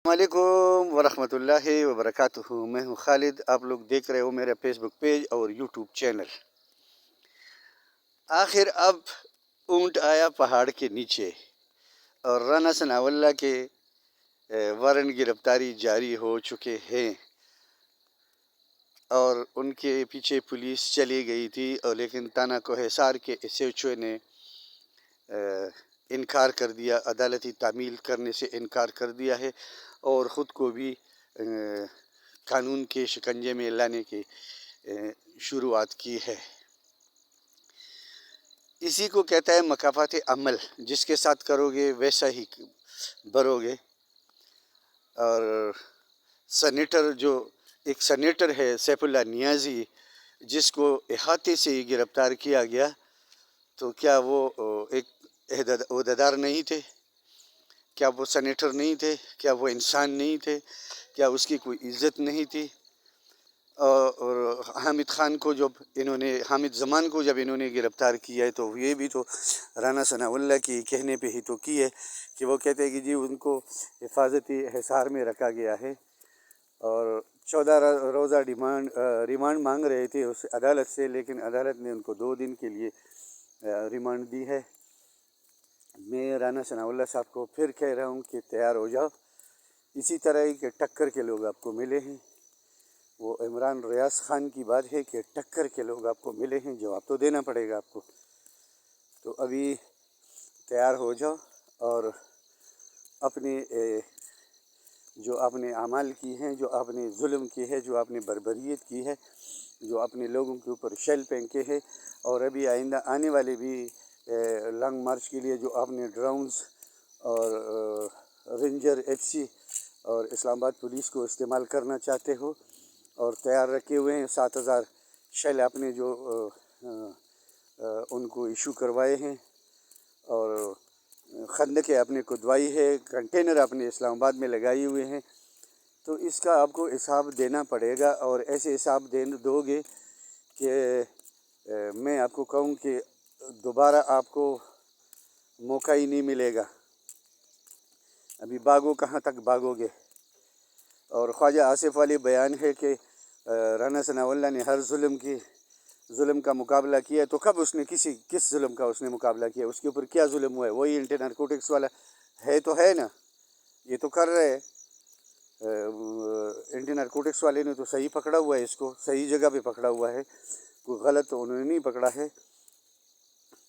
वालेकुम वरहमतुल्लाहि वबरकातुहू। मैं हूँ खालिद। आप लोग देख रहे हो मेरा फेसबुक पेज और यूट्यूब चैनल। आखिर अब ऊंट आया पहाड़ के नीचे और राना सनावल्ला के वारंट गिरफ्तारी जारी हो चुके हैं और उनके पीछे पुलिस चली गई थी, और लेकिन ताना को हिसार के एसएचओ ने इनकार कर दिया, अदालती तामील करने से इनकार कर दिया है और ख़ुद को भी कानून के शिकंजे में लाने की शुरुआत की है। इसी को कहता है मकाफात अमल, जिसके साथ करोगे वैसा ही भरोगे। और सेनेटर जो एक सेनेटर है सैफुल्ला नियाज़ी, जिसको इहाते से ही गिरफ़्तार किया गया, तो क्या वो एक अहदेदार नहीं थे? क्या वो सेनेटर नहीं थे? क्या वो इंसान नहीं थे? क्या उसकी कोई इज़्ज़त नहीं थी? और हामिद ख़ान को हामिद ज़मान को जब इन्होंने गिरफ़्तार किया है, तो ये भी तो राना सनाउल्लाह की कहने पे ही तो की है कि वो कहते हैं कि जी उनको हिफाजती हिसार में रखा गया है और 14 रोज़ा रिमांड मांग रहे थे उस अदालत से, लेकिन अदालत ने उनको 2 दिन के लिए रिमांड दी है। मैं राना सनाउल्लाह साहब को फिर कह रहा हूँ कि तैयार हो जाओ। इसी तरह ही के टक्कर के लोग आपको मिले हैं। वो इमरान रियाज ख़ान की बात है कि टक्कर के लोग आपको मिले हैं, जवाब तो देना पड़ेगा आपको। तो अभी तैयार हो जाओ और अपने जो आपने अमाल की हैं, जो आपने जुल्म की है, जो आपने बर्बरियत की है, जो अपने लोगों के ऊपर शेल फेंके हैं, और अभी आइंदा आने वाले भी लॉन्ग मार्च के लिए जो आपने ड्रोन्स और रेंजर एफसी और इस्लामाबाद पुलिस को इस्तेमाल करना चाहते हो और तैयार रखे हुए हैं। 7000 शेल आपने जो उनको इशू करवाए हैं और खंदकें आपने खुदवाई है, कंटेनर आपने इस्लामाबाद में लगाए हुए हैं, तो इसका आपको हिसाब देना पड़ेगा। और ऐसे हिसाब दोगे कि मैं आपको कहूँ कि दोबारा आपको मौका ही नहीं मिलेगा। अभी भागो, कहाँ तक भागोगे? और ख्वाजा आसिफ वाली बयान है कि राना सनाउल्लाह ने हर जुल्म का मुकाबला किया, तो कब उसने किस जुल्म का उसने मुकाबला किया? उसके ऊपर क्या जुल्म हुआ है? वही एंटी नारकोटिक्स वाला है तो है ना, ये तो कर रहे हैं। एंटी नारकोटिक्स वाले ने तो सही पकड़ा हुआ है, इसको सही जगह पे पकड़ा हुआ है, कोई गलत तो उन्होंने नहीं पकड़ा है।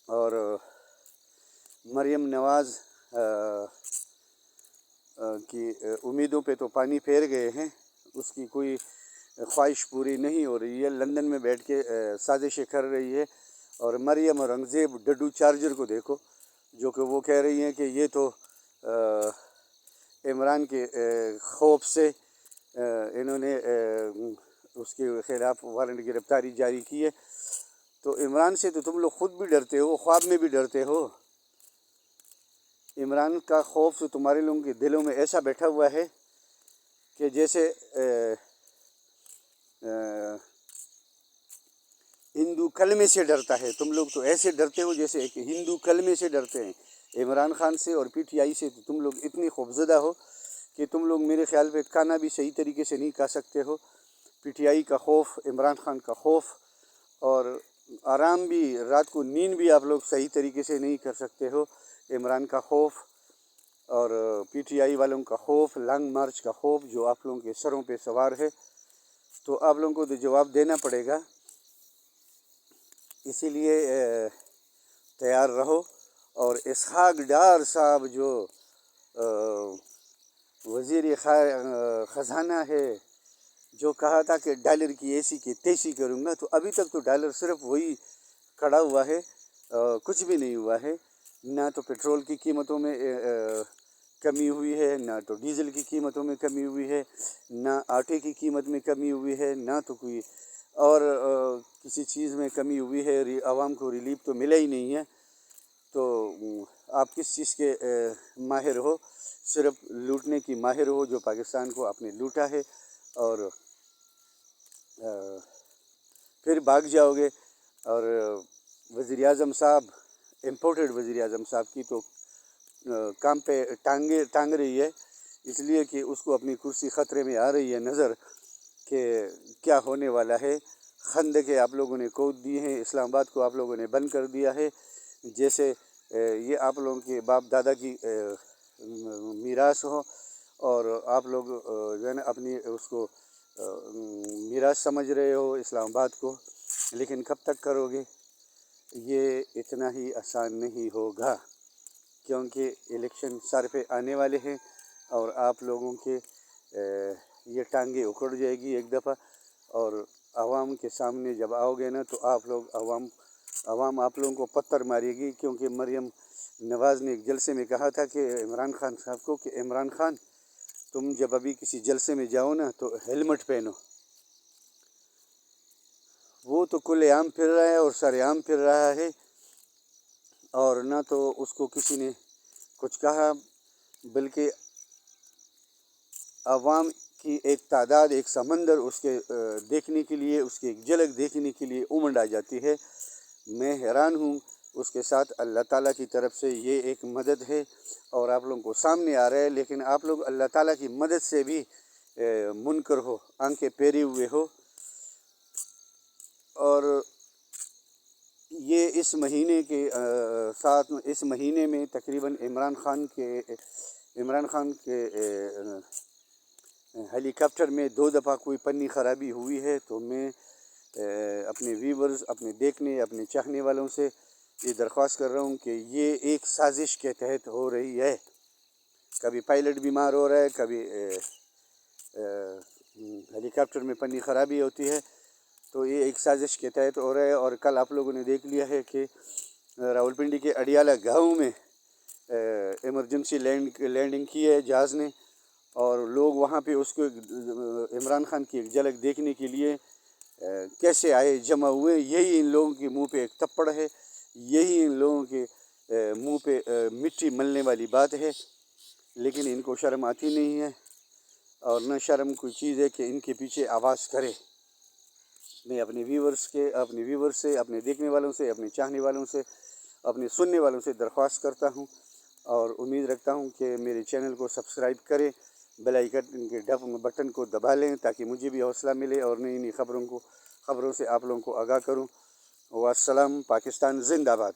और मरियम नवाज़ की उम्मीदों पे तो पानी फेर गए हैं, उसकी कोई ख्वाहिश पूरी नहीं हो रही है, लंदन में बैठ के साजिशें कर रही है। और मरियम औरंगज़ेब डड्डू चार्जर को देखो, जो कि वो कह रही हैं कि ये तो इमरान के खौफ से इन्होंने उसके ख़िलाफ़ वारंट गिरफ़्तारी जारी की है। तो इमरान से तो तुम लोग ख़ुद भी डरते हो, ख्वाब में भी डरते हो। इमरान का खौफ तो तुम्हारे लोगों के दिलों में ऐसा बैठा हुआ है कि जैसे हिंदू कलमे से डरता है। तुम लोग तो ऐसे डरते हो जैसे एक हिंदू कलमे से डरते हैं। इमरान ख़ान से और पीटीआई से तो तुम लोग इतनी खौफज़दा हो कि तुम लोग मेरे ख़्याल पे खाना भी सही तरीके से नहीं खा सकते हो। पीटीआई का खौफ, इमरान ख़ान का खौफ, और आराम भी, रात को नींद भी आप लोग सही तरीके से नहीं कर सकते हो। इमरान का खौफ और पीटीआई वालों का खौफ, लॉन्ग मार्च का खौफ जो आप लोगों के सरों पे सवार है, तो आप लोगों को तो जवाब देना पड़ेगा। इसीलिए तैयार रहो। और इसहाक डार साहब जो वज़ीर ख़जाना है, जो कहा था कि डॉलर की ऐसी की तैसी करूँगा, तो अभी तक तो डॉलर सिर्फ वही खड़ा हुआ है, कुछ भी नहीं हुआ है। ना तो पेट्रोल की कीमतों में कमी हुई है, ना तो डीज़ल की कीमतों में कमी हुई है, ना आटे की कीमत में कमी हुई है, ना तो कोई और किसी चीज़ में कमी हुई है। आवाम को रिलीफ तो मिला ही नहीं है। तो आप किस चीज़ के माहिर हो? सिर्फ लूटने की माहिर हो, जो पाकिस्तान को आपने लूटा है, और फिर भाग जाओगे। और वज़ीर आज़म साहब, इम्पोर्टेड वज़ीर आज़म साहब की तो काम पे टांग रही है। اس لیے کہ اس کو اپنی کرسی خطرے میں آ رہی ہے نظر کہ کیا ہونے والا ہے۔ خندقیں آپ لوگوں نے کھود دی ہیں، اسلام آباد کو آپ لوگوں نے بند کر دیا ہے، جیسے یہ آپ لوگوں کے باپ دادا کی میراث ہو، اور آپ لوگ جو ہے نا اپنی اس کو میراث سمجھ رہے ہو اسلام آباد کو، لیکن کب تک کرو گے؟ یہ اتنا ہی آسان نہیں ہوگا، کیونکہ الیکشن سر پہ آنے والے ہیں، اور آپ لوگوں کے یہ ٹانگیں اکھڑ جائے گی ایک دفعہ، اور عوام کے سامنے جب آؤ گے نا تو آپ لوگ عوام آپ لوگوں کو پتھر مارے گی، کیونکہ مریم نواز نے ایک جلسے میں کہا تھا کہ عمران خان صاحب کو کہ عمران خان تم جب ابھی کسی جلسے میں جاؤ نا تو ہیلمٹ پہنو۔ وہ تو کھلے عام پھر رہا ہے اور سارے عام پھر رہا ہے، اور نہ تو اس کو کسی نے کچھ کہا، بلکہ عوام کی ایک تعداد، ایک سمندر اس کے دیکھنے کے لیے، اس کی ایک جھلک دیکھنے کے لیے امنڈ آ جاتی ہے۔ میں حیران ہوں اس کے ساتھ اللہ تعالیٰ کی طرف سے یہ ایک مدد ہے، اور آپ لوگوں کو سامنے آ رہا ہے، لیکن آپ لوگ اللہ تعالیٰ کی مدد سے بھی منکر ہو، آنکھیں پھیرے ہوئے ہو۔ اور یہ اس مہینے کے ساتھ، اس مہینے میں تقریباً عمران خان کے ہیلی کاپٹر میں 2 دفعہ کوئی پنی خرابی ہوئی ہے، تو میں اپنے ویورز، اپنے دیکھنے، اپنے چاہنے والوں سے یہ درخواست کر رہا ہوں کہ یہ ایک سازش کے تحت ہو رہی ہے۔ کبھی پائلٹ بیمار ہو رہا ہے، کبھی ہیلی کاپٹر میں پنی خرابی ہوتی ہے، تو یہ ایک سازش کے تحت ہو رہا ہے۔ اور کل آپ لوگوں نے دیکھ لیا ہے کہ راولپنڈی کے اڈیالہ گاؤں میں ایمرجنسی لینڈنگ کی ہے جہاز نے، اور لوگ وہاں پہ اس کو عمران خان کی ایک جھلک دیکھنے کے لیے کیسے آئے، جمع ہوئے۔ یہی ان لوگوں کے منہ پہ ایک تھپڑ ہے، یہی ان لوگوں کے منہ پہ مٹی ملنے والی بات ہے، لیکن ان کو شرم آتی نہیں ہے، اور نہ شرم کوئی چیز ہے کہ ان کے پیچھے آواز کرے۔ میں اپنے ویورز سے، اپنے دیکھنے والوں سے، اپنے چاہنے والوں سے، اپنے سننے والوں سے درخواست کرتا ہوں، اور امید رکھتا ہوں کہ میرے چینل کو سبسکرائب کریں، بیل آئیکن کے بٹن کو دبا لیں، تاکہ مجھے بھی حوصلہ ملے اور نئی نئی خبروں سے آپ لوگوں کو آگاہ کروں۔ والسلام، پاکستان زندہ باد۔